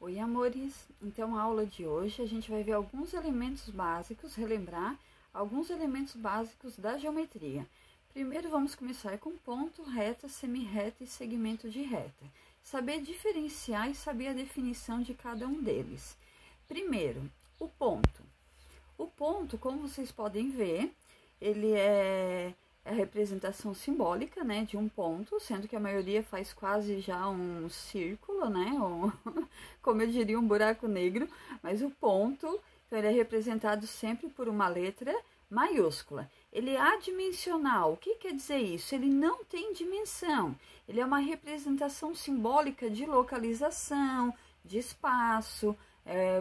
Oi, amores! Então, a aula de hoje a gente vai ver alguns elementos básicos, relembrar alguns elementos básicos da geometria. Primeiro, vamos começar com ponto, reta, semirreta e segmento de reta. Saber diferenciar e saber a definição de cada um deles. Primeiro, o ponto. O ponto, como vocês podem ver, ele é a representação simbólica, né, de um ponto, sendo que a maioria faz quase já um círculo, né, ou, como eu diria, um buraco negro, mas o ponto, então, ele é representado sempre por uma letra maiúscula. Ele é adimensional. O que quer dizer isso? Ele não tem dimensão. Ele é uma representação simbólica de localização, de espaço,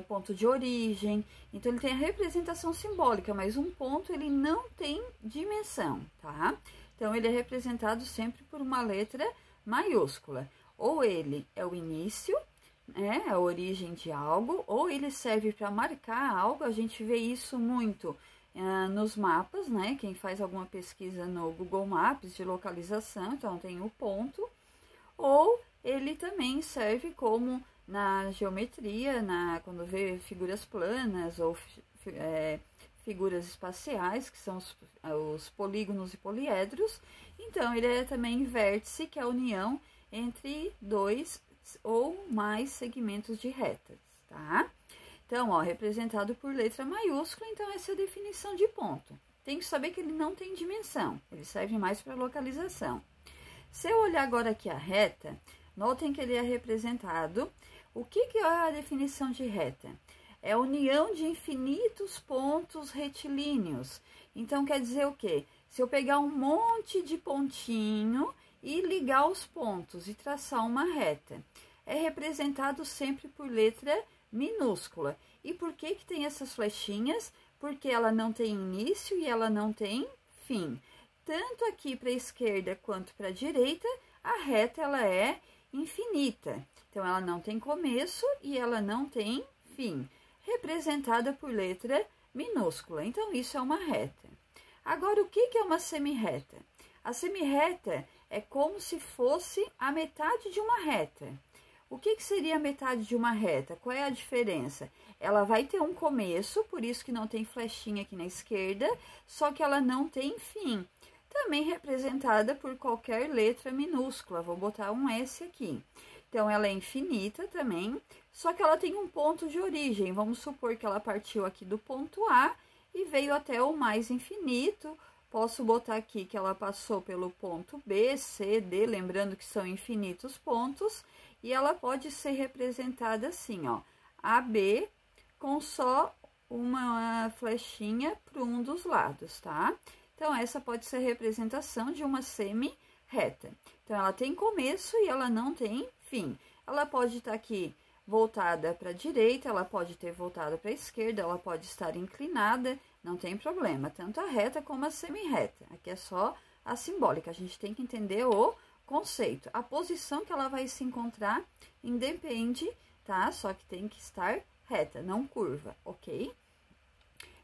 ponto de origem. Então, ele tem a representação simbólica, mas um ponto ele não tem dimensão, tá? Então, ele é representado sempre por uma letra maiúscula. Ou ele é o início, né, a origem de algo, ou ele serve para marcar algo. A gente vê isso muito nos mapas, né? Quem faz alguma pesquisa no Google Maps de localização, então tem o ponto. Ou ele também serve como na geometria, quando vê figuras planas ou figuras espaciais, que são os polígonos e poliedros. Então, ele é também vértice, que é a união entre dois ou mais segmentos de retas, tá? Então, ó, representado por letra maiúscula, então essa é a definição de ponto. Tem que saber que ele não tem dimensão, ele serve mais para localização. Se eu olhar agora aqui a reta, notem que ele é representado. O que é a definição de reta? É a união de infinitos pontos retilíneos. Então, quer dizer o quê? Se eu pegar um monte de pontinho e ligar os pontos e traçar uma reta, é representado sempre por letra minúscula. E por que tem essas flechinhas? Porque ela não tem início e ela não tem fim. Tanto aqui para a esquerda quanto para a direita, a reta ela é infinita. Então, ela não tem começo e ela não tem fim, representada por letra minúscula. Então, isso é uma reta. Agora, o que é uma semirreta? A semirreta é como se fosse a metade de uma reta. O que seria a metade de uma reta? Qual é a diferença? Ela vai ter um começo, por isso que não tem flechinha aqui na esquerda, só que ela não tem fim. Também representada por qualquer letra minúscula. Vou botar um S aqui. Então, ela é infinita também, só que ela tem um ponto de origem. Vamos supor que ela partiu aqui do ponto A e veio até o mais infinito. Posso botar aqui que ela passou pelo ponto B, C, D, lembrando que são infinitos pontos. E ela pode ser representada assim, ó, AB, com só uma flechinha para um dos lados, tá? Então, essa pode ser a representação de uma semirreta. Então, ela tem começo e ela não tem fim. Ela pode estar aqui voltada para a direita, ela pode ter voltado para a esquerda, ela pode estar inclinada, não tem problema. Tanto a reta como a semirreta. Aqui é só a simbólica, a gente tem que entender o conceito. A posição que ela vai se encontrar independe, tá? Só que tem que estar reta, não curva, ok?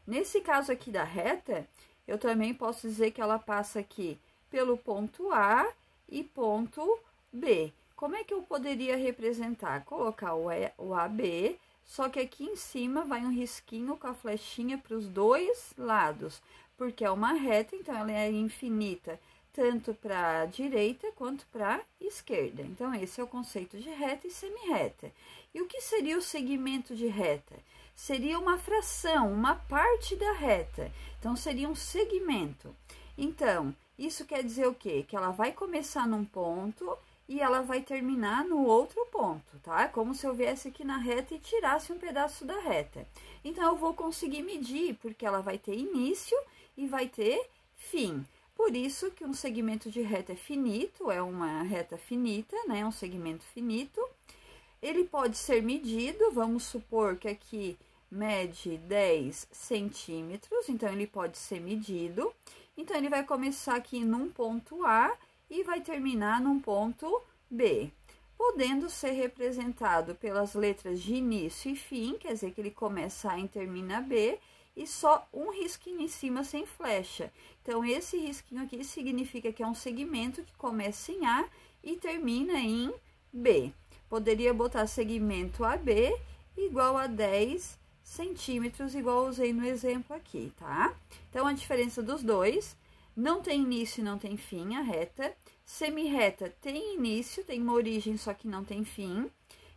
Nesse caso aqui da reta, eu também posso dizer que ela passa aqui pelo ponto A e ponto B. Como é que eu poderia representar? Colocar o AB, só que aqui em cima vai um risquinho com a flechinha para os dois lados, porque é uma reta, então ela é infinita, tanto para a direita quanto para a esquerda. Então, esse é o conceito de reta e semirreta. E o que seria o segmento de reta? Seria uma fração, uma parte da reta. Então, seria um segmento. Então, isso quer dizer o quê? Que ela vai começar num ponto e ela vai terminar no outro ponto, tá? Como se eu viesse aqui na reta e tirasse um pedaço da reta. Então, eu vou conseguir medir, porque ela vai ter início e vai ter fim. Por isso que um segmento de reta é finito, é uma reta finita, né? Um segmento finito. Ele pode ser medido, vamos supor que aqui mede 10 centímetros, então ele pode ser medido. Então, ele vai começar aqui num ponto A e vai terminar num ponto B, podendo ser representado pelas letras de início e fim, quer dizer que ele começa A e termina B, e só um risquinho em cima sem flecha. Então, esse risquinho aqui significa que é um segmento que começa em A e termina em B. Poderia botar segmento AB igual a 10 centímetros, igual eu usei no exemplo aqui, tá? Então, a diferença dos dois, não tem início e não tem fim, a reta. Semirreta tem início, tem uma origem, só que não tem fim.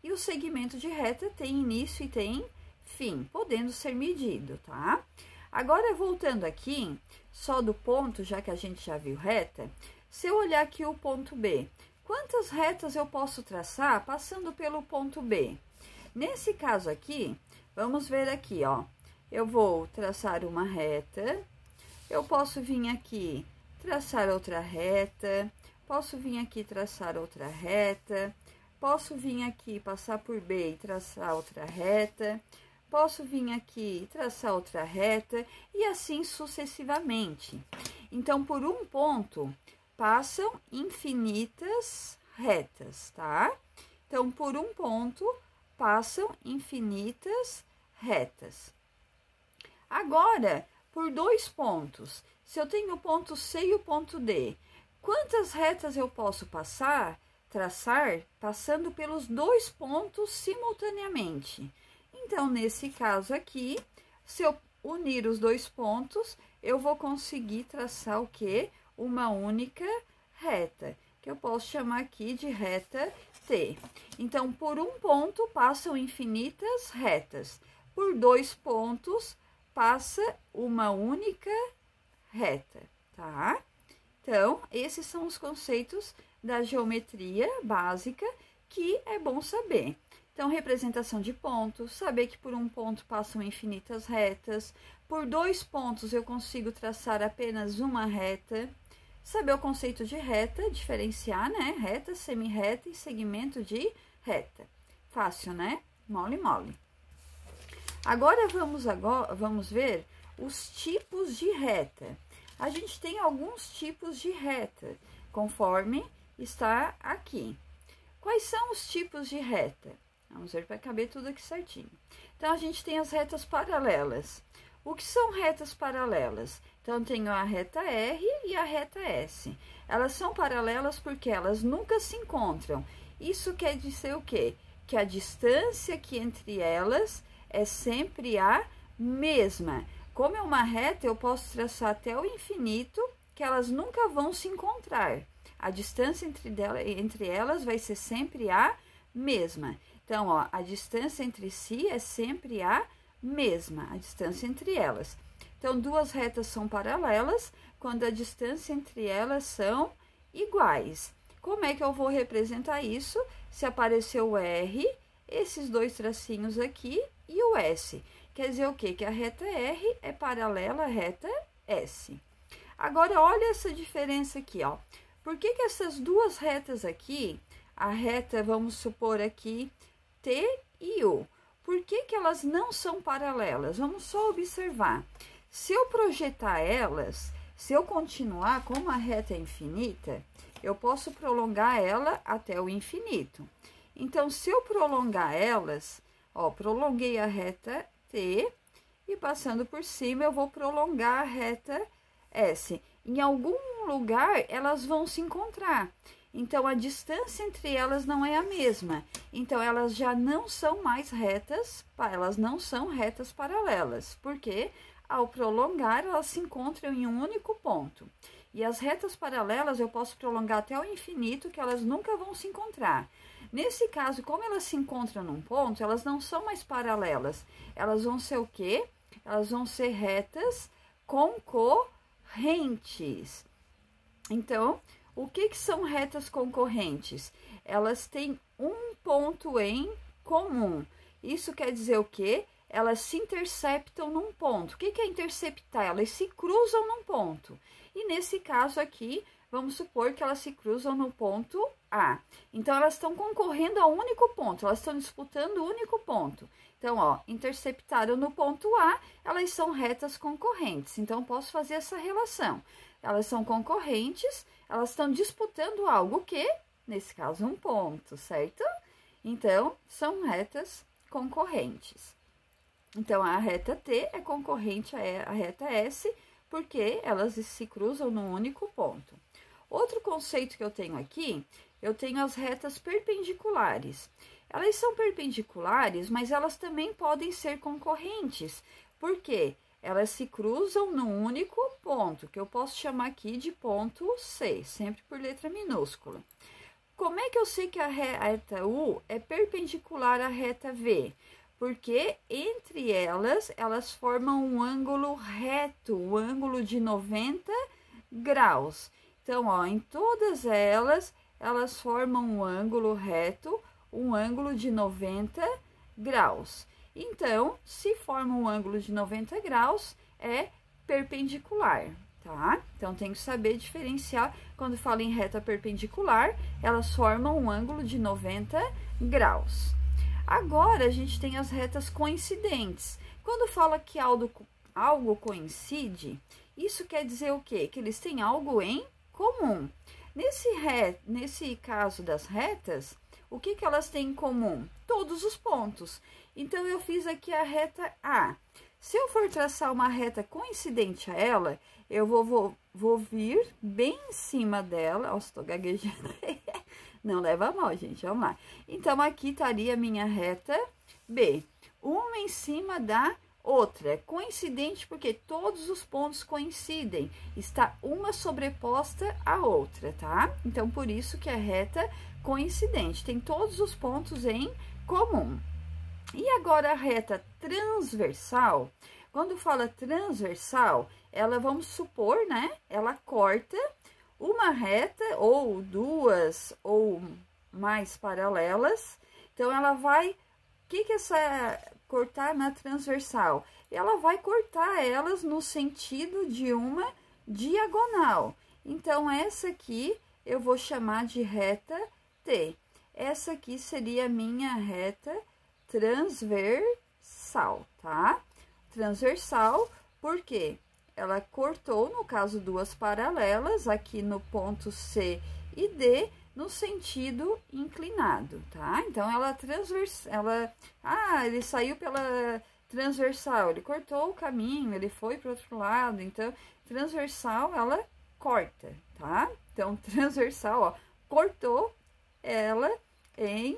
E o segmento de reta tem início e tem fim, podendo ser medido, tá? Agora, voltando aqui, só do ponto, já que a gente já viu reta, se eu olhar aqui o ponto B, quantas retas eu posso traçar passando pelo ponto B? Nesse caso aqui, vamos ver aqui, ó. Eu vou traçar uma reta, eu posso vir aqui traçar outra reta, posso vir aqui traçar outra reta, posso vir aqui passar por B e traçar outra reta, posso vir aqui traçar outra reta e assim sucessivamente. Então, por um ponto, passam infinitas retas, tá? Então, por um ponto, passam infinitas retas. Agora, por dois pontos, se eu tenho o ponto C e o ponto D, quantas retas eu posso traçar, passando pelos dois pontos simultaneamente? Então, nesse caso aqui, se eu unir os dois pontos, eu vou conseguir traçar o quê? Uma única reta, que eu posso chamar aqui de reta T. Então, por um ponto, passam infinitas retas. Por dois pontos, passa uma única reta, tá? Então, esses são os conceitos da geometria básica que é bom saber. Então, representação de pontos, saber que por um ponto passam infinitas retas, por dois pontos eu consigo traçar apenas uma reta, saber o conceito de reta, diferenciar, né? Reta, semirreta e segmento de reta. Fácil, né? Mole, mole. Agora, vamos ver os tipos de reta. A gente tem alguns tipos de reta, conforme está aqui. Quais são os tipos de reta? Vamos ver para caber tudo aqui certinho. Então, a gente tem as retas paralelas. O que são retas paralelas? Então, tenho a reta R e a reta S. Elas são paralelas porque elas nunca se encontram. Isso quer dizer o quê? Que a distância aqui entre elas é sempre a mesma. Como é uma reta, eu posso traçar até o infinito, que elas nunca vão se encontrar. A distância entre elas vai ser sempre a mesma. Então, ó, a distância entre si é sempre a mesma, a distância entre elas. Então, duas retas são paralelas quando a distância entre elas são iguais. Como é que eu vou representar isso? Se aparecer o R, esses dois tracinhos aqui e o S. Quer dizer o quê? Que a reta R é paralela à reta S. Agora, olha essa diferença aqui, ó. Por que que essas duas retas aqui, a reta, vamos supor aqui, T e U, por que que elas não são paralelas? Vamos só observar. Se eu projetar elas, se eu continuar, como a reta é infinita, eu posso prolongar ela até o infinito. Então, se eu prolongar elas, ó, prolonguei a reta T e passando por cima eu vou prolongar a reta S. Em algum lugar, elas vão se encontrar. Então, a distância entre elas não é a mesma. Então, elas já não são mais retas, elas não são retas paralelas, porque ao prolongar, elas se encontram em um único ponto. E as retas paralelas eu posso prolongar até o infinito, que elas nunca vão se encontrar. Nesse caso, como elas se encontram num ponto, elas não são mais paralelas. Elas vão ser o quê? Elas vão ser retas concorrentes. Então, o que são retas concorrentes? Elas têm um ponto em comum. Isso quer dizer o quê? Elas se interceptam num ponto. O que é interceptar? Elas se cruzam num ponto. E nesse caso aqui, vamos supor que elas se cruzam no ponto A. Então, elas estão concorrendo ao único ponto, elas estão disputando o único ponto. Então, ó, interceptaram no ponto A, elas são retas concorrentes. Então, posso fazer essa relação. Elas são concorrentes, elas estão disputando algo que, nesse caso, um ponto, certo? Então, são retas concorrentes. Então, a reta T é concorrente à reta S, porque elas se cruzam num único ponto. Outro conceito que eu tenho aqui, eu tenho as retas perpendiculares. Elas são perpendiculares, mas elas também podem ser concorrentes. Por quê? Elas se cruzam num único ponto, que eu posso chamar aqui de ponto C, sempre por letra minúscula. Como é que eu sei que a reta U é perpendicular à reta V? Porque entre elas formam um ângulo reto, um ângulo de 90 graus. Então, ó, em todas elas formam um ângulo reto, um ângulo de 90 graus. Então, se forma um ângulo de 90 graus, é perpendicular, tá? Então, tem que saber diferenciar. Quando fala em reta perpendicular, elas formam um ângulo de 90 graus. Agora, a gente tem as retas coincidentes. Quando fala que algo coincide, isso quer dizer o quê? Que eles têm algo em comum. Nesse caso das retas, o que elas têm em comum? Todos os pontos. Então, eu fiz aqui a reta A. Se eu for traçar uma reta coincidente a ela, eu vou vir bem em cima dela. Ó, estou gaguejando. Não leva a mal, gente. Vamos lá. Então, aqui estaria a minha reta B. Uma em cima da outra. Coincidente porque todos os pontos coincidem. Está uma sobreposta à outra, tá? Então, por isso que é reta coincidente. Tem todos os pontos em comum. E agora a reta transversal, quando fala transversal, ela, vamos supor, né? Ela corta uma reta ou duas ou mais paralelas. Então, ela vai... O que é essa cortar na transversal? Ela vai cortar elas no sentido de uma diagonal. Então, essa aqui eu vou chamar de reta T. Essa aqui seria a minha reta transversal, tá? Transversal, porque ela cortou, no caso, duas paralelas, aqui no ponto C e D, no sentido inclinado, tá? Então, ele saiu pela transversal, ele cortou o caminho, ele foi para o outro lado, então, transversal, ela corta, tá? Então, transversal, ó, cortou ela em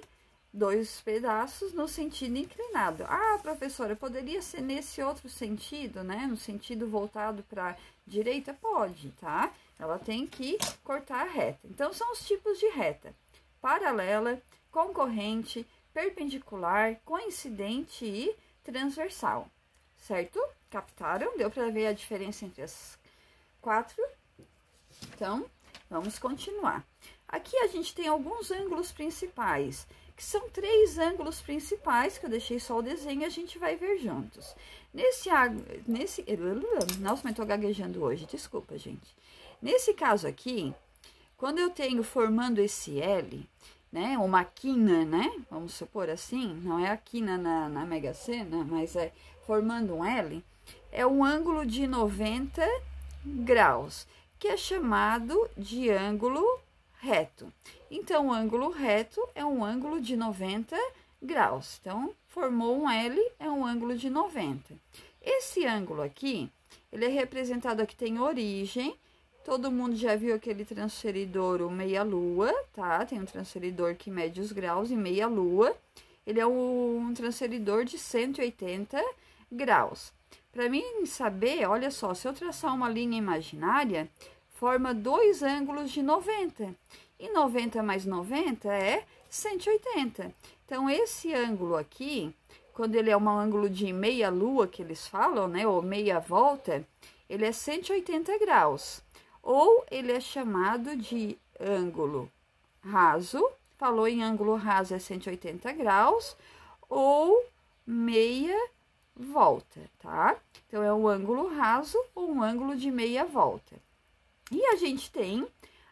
dois pedaços no sentido inclinado. Ah, professora, poderia ser nesse outro sentido, né? No sentido voltado para a direita? Pode, tá? Ela tem que cortar a reta. Então, são os tipos de reta: paralela, concorrente, perpendicular, coincidente e transversal. Certo? Captaram? Deu para ver a diferença entre as quatro? Então, vamos continuar. Aqui a gente tem alguns ângulos principais, que são 3 ângulos principais, que eu deixei só o desenho e a gente vai ver juntos. Nossa, mas tô gaguejando hoje, desculpa, gente. Nesse caso aqui, quando eu tenho formando esse L, né, uma quina, né, vamos supor assim, não é a quina na Mega Sena, mas é formando um L, é um ângulo de 90 graus, que é chamado de ângulo reto. Então, o ângulo reto é um ângulo de 90 graus. Então, formou um L, é um ângulo de 90. Esse ângulo aqui, ele é representado aqui, tem origem. Todo mundo já viu aquele transferidor, o meia-lua, tá? Tem um transferidor que mede os graus em meia-lua. Ele é um transferidor de 180 graus. Para mim saber, olha só, se eu traçar uma linha imaginária, forma 2 ângulos de 90. E 90 mais 90 é 180. Então, esse ângulo aqui, quando ele é um ângulo de meia-lua, que eles falam, né? Ou meia volta, ele é 180 graus. Ou ele é chamado de ângulo raso. Falou em ângulo raso é 180 graus. Ou meia volta, tá? Então, é um ângulo raso ou um ângulo de meia volta. E a gente tem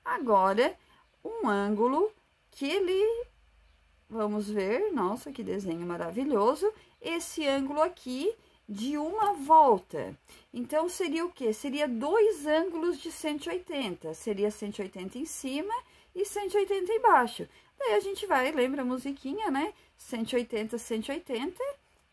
agora um ângulo que ele, vamos ver, nossa, que desenho maravilhoso, esse ângulo aqui de uma volta. Então, seria o quê? Seria 2 ângulos de 180, seria 180 em cima e 180 embaixo. Daí, a gente vai, lembra a musiquinha, né? 180, 180,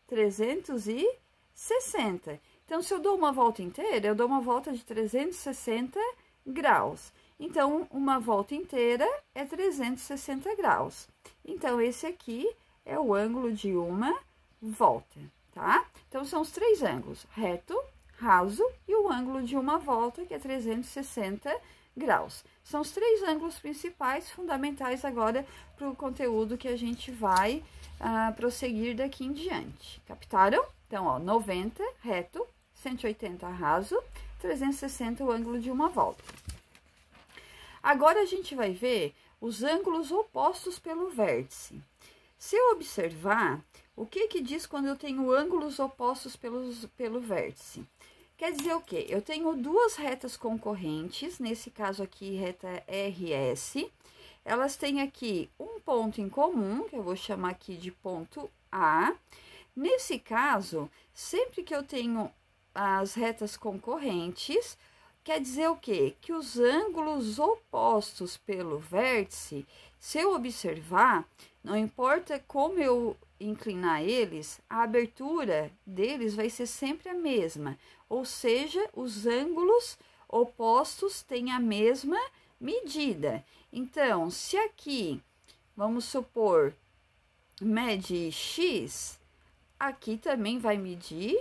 360. Então, se eu dou uma volta inteira, eu dou uma volta de 360 graus. Então, uma volta inteira é 360 graus. Então, esse aqui é o ângulo de uma volta, tá? Então, são os três ângulos, reto, raso e o ângulo de uma volta, que é 360 graus. São os três ângulos principais, fundamentais agora para o conteúdo que a gente vai prosseguir daqui em diante. Captaram? Então, ó, 90 reto, 180 raso, 360 o ângulo de uma volta. Agora, a gente vai ver os ângulos opostos pelo vértice. Se eu observar, o que diz quando eu tenho ângulos opostos pelo vértice? Quer dizer o quê? Eu tenho duas retas concorrentes, nesse caso aqui, reta RS. Elas têm aqui um ponto em comum, que eu vou chamar aqui de ponto A. Nesse caso, sempre que eu tenho as retas concorrentes, quer dizer o quê? Que os ângulos opostos pelo vértice, se eu observar, não importa como eu inclinar eles, a abertura deles vai ser sempre a mesma. Ou seja, os ângulos opostos têm a mesma medida. Então, se aqui, vamos supor, mede X, aqui também vai medir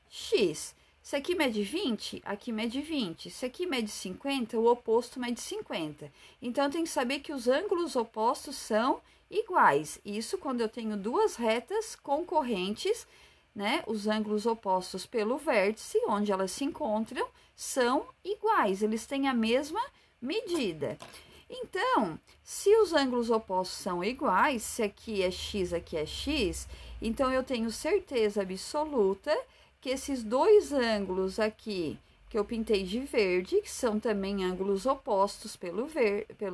X. Se aqui mede 20, aqui mede 20. Se aqui mede 50, o oposto mede 50. Então, tem que saber que os ângulos opostos são iguais. Isso quando eu tenho duas retas concorrentes, né? Os ângulos opostos pelo vértice, onde elas se encontram, são iguais. Eles têm a mesma medida. Então, se os ângulos opostos são iguais, se aqui é x, então eu tenho certeza absoluta que esses dois ângulos aqui, que eu pintei de verde, que são também ângulos opostos pelo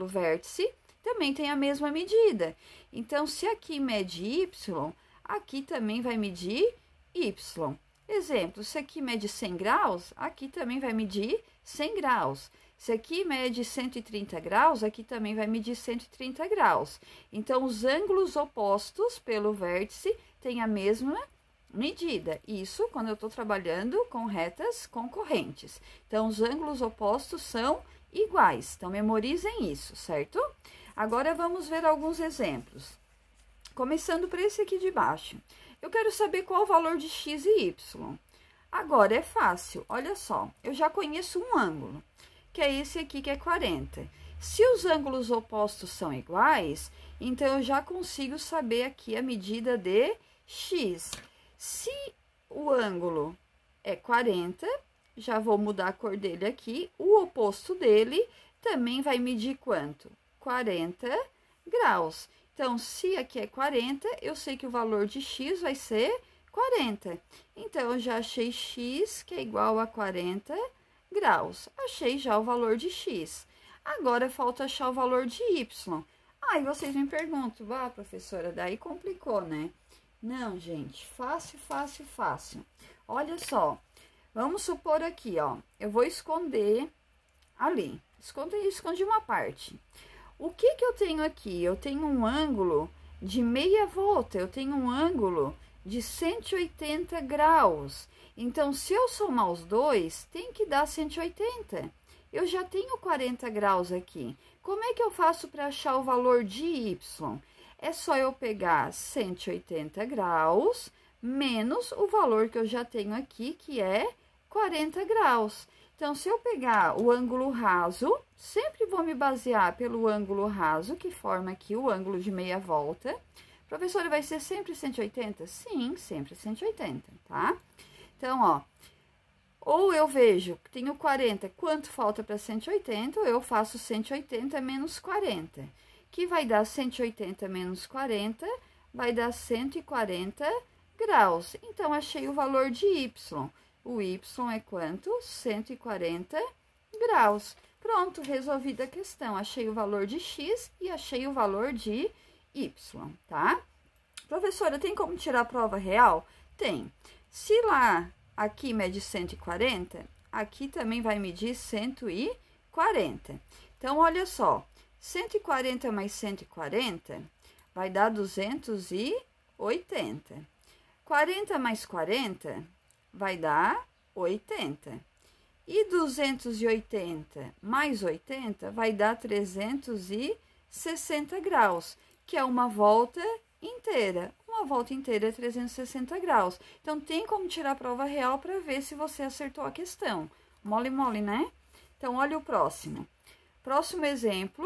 vértice, também tem a mesma medida. Então, se aqui mede y, aqui também vai medir y. Exemplo, se aqui mede 100 graus, aqui também vai medir 100 graus. Se aqui mede 130 graus, aqui também vai medir 130 graus. Então, os ângulos opostos pelo vértice têm a mesma medida. Isso quando eu estou trabalhando com retas concorrentes. Então, os ângulos opostos são iguais. Então, memorizem isso, certo? Agora, vamos ver alguns exemplos. Começando por esse aqui de baixo. Eu quero saber qual o valor de x e y. Agora, é fácil. Olha só, eu já conheço um ângulo, que é esse aqui, que é 40. Se os ângulos opostos são iguais, então eu já consigo saber aqui a medida de x. Se o ângulo é 40, já vou mudar a cor dele aqui, o oposto dele também vai medir quanto? 40 graus. Então, se aqui é 40, eu sei que o valor de x vai ser 40. Então, eu já achei x, que é igual a 40 graus. Achei já o valor de x. Agora, falta achar o valor de y. Aí, vocês me perguntam, professora, daí complicou, né? Não, gente, fácil, fácil, fácil. Olha só, vamos supor aqui, ó, eu vou esconder ali, escondi uma parte. O que eu tenho aqui? Eu tenho um ângulo de meia volta, eu tenho um ângulo de 180 graus. Então, se eu somar os dois, tem que dar 180. Eu já tenho 40 graus aqui. Como é que eu faço para achar o valor de y? É só eu pegar 180 graus menos o valor que eu já tenho aqui, que é 40 graus. Então, se eu pegar o ângulo raso, sempre vou me basear pelo ângulo raso, que forma aqui o ângulo de meia volta. Professora, vai ser sempre 180? Sim, sempre 180, tá? Então, ó, ou eu vejo que tenho 40, quanto falta para 180, ou eu faço 180 menos 40, que vai dar 180 menos 40, vai dar 140 graus. Então, achei o valor de y. O y é quanto? 140 graus. Pronto, resolvida a questão. Achei o valor de x e achei o valor de y, tá? Professora, tem como tirar a prova real? Tem. Se lá, aqui mede 140, aqui também vai medir 140. Então, olha só, 140 mais 140 vai dar 280. 40 mais 40 vai dar 80. E 280 mais 80 vai dar 360 graus, que é uma volta inteira. Uma volta inteira é 360 graus. Então, tem como tirar a prova real para ver se você acertou a questão. Mole, mole, né? Então, olha o próximo. Próximo exemplo,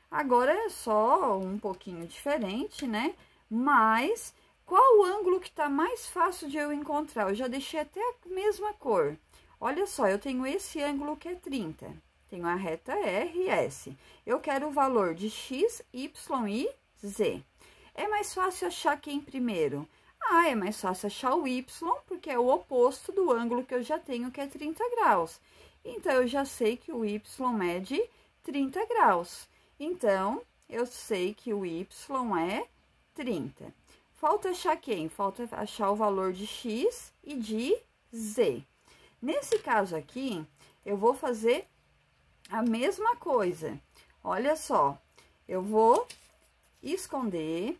agora é só um pouquinho diferente, né? Mas, qual o ângulo que tá mais fácil de eu encontrar? Eu já deixei até a mesma cor. Olha só, eu tenho esse ângulo que é 30. Tenho a reta R e S. Eu quero o valor de X, Y e Z. É mais fácil achar quem primeiro? Ah, é mais fácil achar o Y, porque é o oposto do ângulo que eu já tenho, que é 30 graus. Então, eu já sei que o Y é de 30 graus. Então, eu sei que o Y é 30. Falta achar quem? Falta achar o valor de X e de Z. Nesse caso aqui, eu vou fazer a mesma coisa. Olha só, eu vou esconder,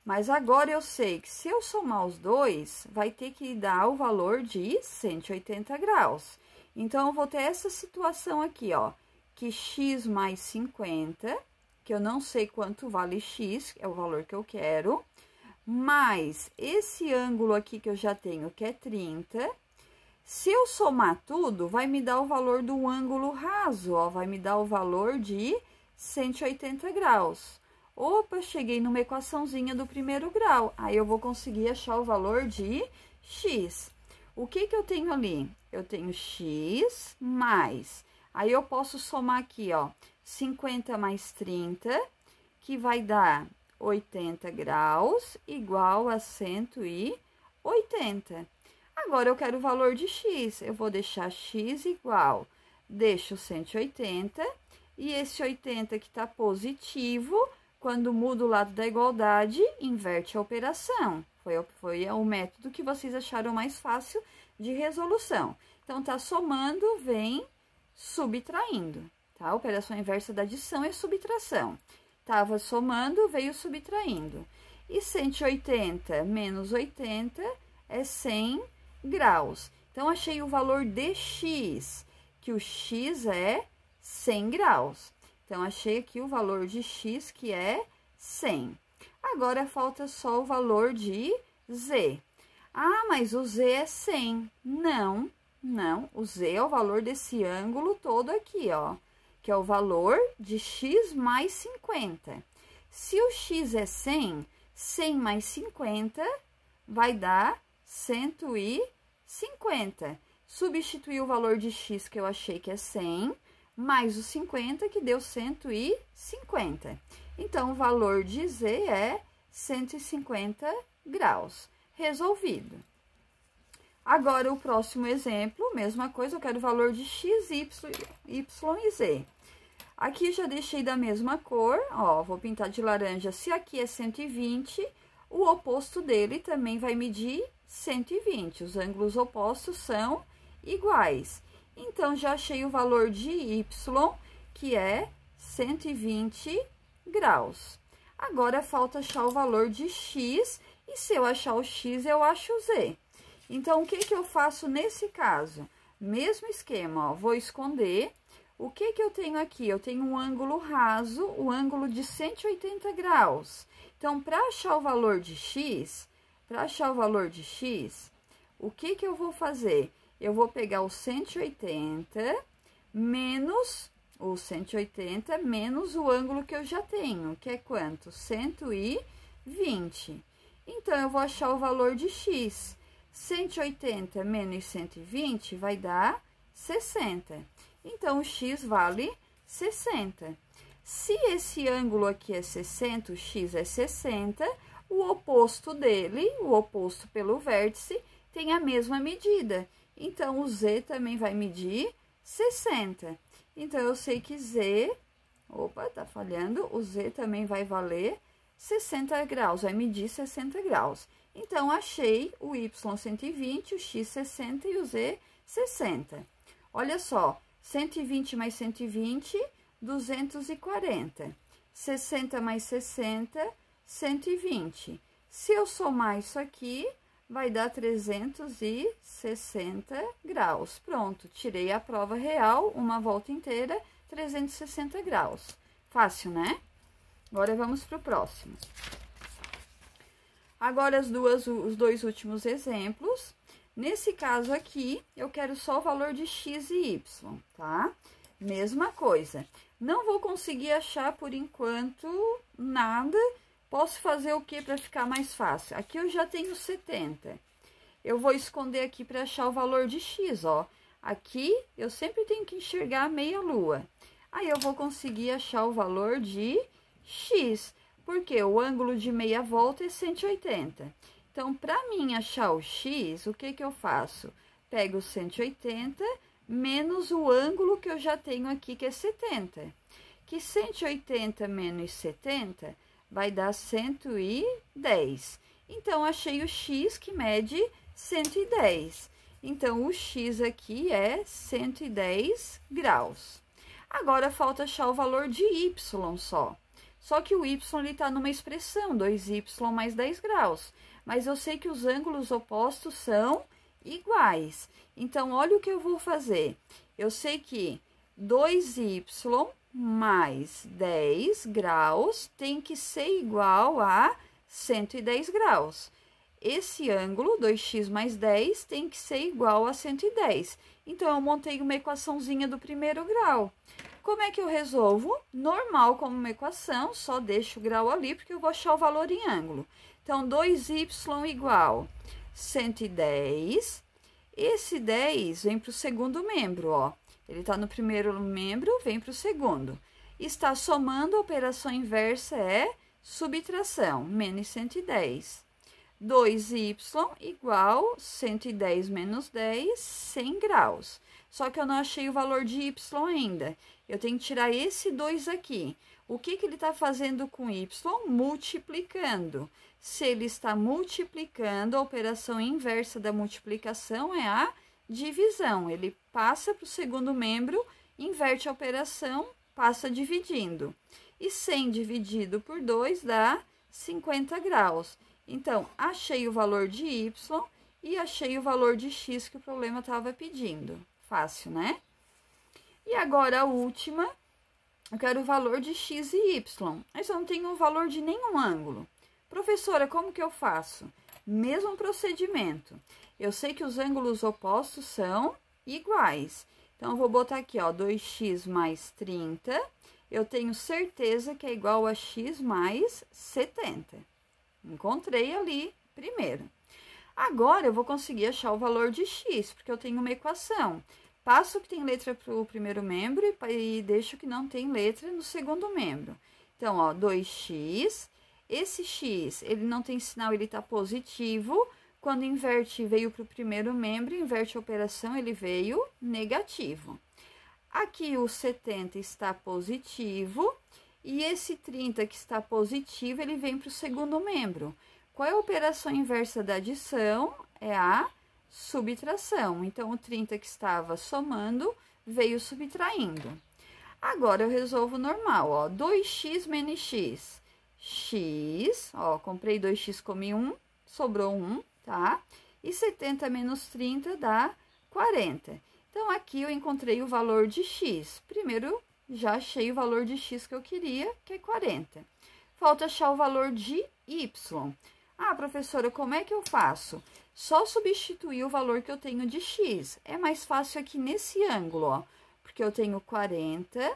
mas agora eu sei que se eu somar os dois, vai ter que dar o valor de 180 graus. Então, eu vou ter essa situação aqui, ó, que X mais 50, que eu não sei quanto vale X, é o valor que eu quero, mais esse ângulo aqui que eu já tenho, que é 30. Se eu somar tudo, vai me dar o valor do ângulo raso, ó, vai me dar o valor de 180 graus. Opa, cheguei numa equaçãozinha do primeiro grau, aí eu vou conseguir achar o valor de X. O que que eu tenho ali? Eu tenho X mais, aí eu posso somar aqui, ó, 50 mais 30, que vai dar 80 graus, igual a 180. Agora, eu quero o valor de X, eu vou deixar X igual, deixo 180, e esse 80 que tá positivo, quando muda o lado da igualdade, inverte a operação. Foi o método que vocês acharam mais fácil de resolução. Então, tá somando, vem subtraindo, tá? A operação inversa da adição é subtração. Tava somando, veio subtraindo. E 180 menos 80 é 100 graus. Então, achei o valor de X, que o X é 100 graus. Então, achei aqui o valor de X, que é 100. Agora, falta só o valor de Z. Ah, mas o Z é 100. Não, não. O Z é o valor desse ângulo todo aqui, ó, que é o valor de X mais 50. Se o X é 100, 100 mais 50 vai dar 150. Substituir o valor de X, que eu achei que é 100, mais o 50, que deu 150. Então, o valor de Z é 150 graus. Resolvido. Agora, o próximo exemplo, mesma coisa, eu quero o valor de X, Y e Z. Aqui, já deixei da mesma cor, ó, vou pintar de laranja. Se aqui é 120, o oposto dele também vai medir 120. Os ângulos opostos são iguais. Então, já achei o valor de Y, que é 120 graus. Agora, falta achar o valor de X, e se eu achar o X, eu acho o Z. Então, o que que eu faço nesse caso? Mesmo esquema, ó, vou esconder. O que que eu tenho aqui? Eu tenho um ângulo raso, o ângulo de 180 graus. Então, para achar o valor de X, o que que eu vou fazer? Eu vou pegar o 180 menos o ângulo que eu já tenho, que é quanto? 120. Então, eu vou achar o valor de X. 180 menos 120 vai dar 60. Então, o X vale 60. Se esse ângulo aqui é 60, o X é 60, o oposto dele, o oposto pelo vértice, tem a mesma medida. Então, o Z também vai medir 60. Então, eu sei que Z, opa, tá falhando, o Z também vai valer 60 graus, vai medir 60 graus. Então, achei o Y 120, o X 60 e o Z 60. Olha só, 120 mais 120, 240. 60 mais 60, 120. Se eu somar isso aqui, vai dar 360 graus. Pronto, tirei a prova real, uma volta inteira, 360 graus. Fácil, né? Agora, vamos para o próximo. Agora, os dois últimos exemplos. Nesse caso aqui, eu quero só o valor de x e y, tá? Mesma coisa. Não vou conseguir achar, por enquanto, nada. Posso fazer o que para ficar mais fácil? Aqui eu já tenho 70. Eu vou esconder aqui para achar o valor de x, ó. Aqui eu sempre tenho que enxergar a meia lua. Aí eu vou conseguir achar o valor de x, porque o ângulo de meia volta é 180. Então, para mim achar o x, o que que eu faço? Pego 180 menos o ângulo que eu já tenho aqui, que é 70. Que 180 menos 70 vai dar 110. Então, achei o x que mede 110. Então, o x aqui é 110 graus. Agora, falta achar o valor de y só. Só que o y está numa expressão, 2y mais 10 graus. Mas eu sei que os ângulos opostos são iguais. Então, olha o que eu vou fazer. Eu sei que 2y mais 10 graus tem que ser igual a 110 graus. Esse ângulo, 2x mais 10, tem que ser igual a 110. Então, eu montei uma equaçãozinha do primeiro grau. Como é que eu resolvo? Normal como uma equação, só deixo o grau ali, porque eu vou achar o valor em ângulo. Então, 2y igual 110. Esse 10 vem para o segundo membro, ó. Ele está no primeiro membro, vem para o segundo. Está somando, a operação inversa é subtração, menos 110. 2y igual 110 menos 10, 100 graus. Só que eu não achei o valor de y ainda. Eu tenho que tirar esse 2 aqui. O que que ele está fazendo com y? Multiplicando. Se ele está multiplicando, a operação inversa da multiplicação é a divisão. Ele passa para o segundo membro, inverte a operação, passa dividindo. E 100 dividido por 2 dá 50 graus. Então, achei o valor de y e achei o valor de x que o problema estava pedindo. Fácil, né? E agora, a última, eu quero o valor de x e y. Mas eu não tenho o valor de nenhum ângulo. Professora, como que eu faço? Mesmo procedimento. Eu sei que os ângulos opostos são iguais. Então, eu vou botar aqui, ó, 2x mais 30. Eu tenho certeza que é igual a x mais 70. Encontrei ali primeiro. Agora, eu vou conseguir achar o valor de x, porque eu tenho uma equação. Passo o que tem letra para o primeiro membro e deixo o que não tem letra no segundo membro. Então, ó, 2x. Esse x, ele não tem sinal, ele está positivo. Quando inverte, veio para o primeiro membro, inverte a operação, ele veio negativo. Aqui, o 70 está positivo. E esse 30 que está positivo, ele vem para o segundo membro. Qual é a operação inversa da adição? É a subtração. Então, o 30 que estava somando, veio subtraindo. Agora, eu resolvo normal, ó. 2x menos x. X, ó, comprei 2x, comi 1, sobrou 1, tá? E 70 menos 30 dá 40. Então, aqui eu encontrei o valor de x. Primeiro, já achei o valor de x que eu queria, que é 40. Falta achar o valor de y. Ah, professora, como é que eu faço? Só substituir o valor que eu tenho de x. É mais fácil aqui nesse ângulo, ó. Porque eu tenho 40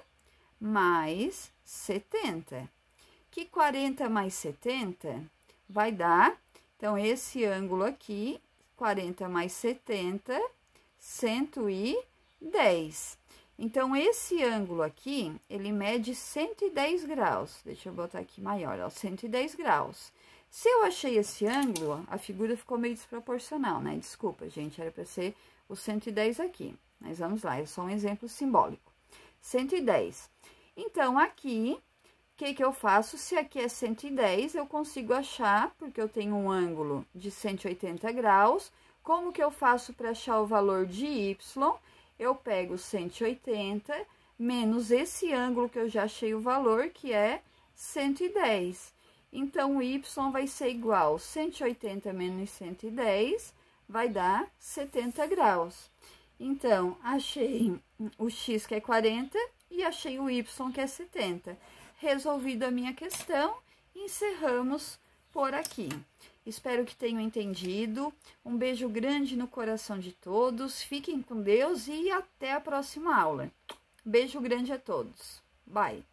mais 70. Que 40 mais 70 vai dar, então, esse ângulo aqui, 40 mais 70, 110. Então, esse ângulo aqui, ele mede 110 graus. Deixa eu botar aqui maior, ó, 110 graus. Se eu achei esse ângulo, a figura ficou meio desproporcional, né? Desculpa, gente, era para ser o 110 aqui. Mas vamos lá, é só um exemplo simbólico. 110. Então, aqui, o que eu faço? Se aqui é 110, eu consigo achar, porque eu tenho um ângulo de 180 graus. Como que eu faço para achar o valor de y? Eu pego 180 menos esse ângulo que eu já achei o valor, que é 110. Então, o y vai ser igual a 180 menos 110, vai dar 70 graus. Então, achei o x que é 40 e achei o y que é 70. Resolvido a minha questão, encerramos por aqui. Espero que tenham entendido. Um beijo grande no coração de todos. Fiquem com Deus e até a próxima aula. Beijo grande a todos. Bye!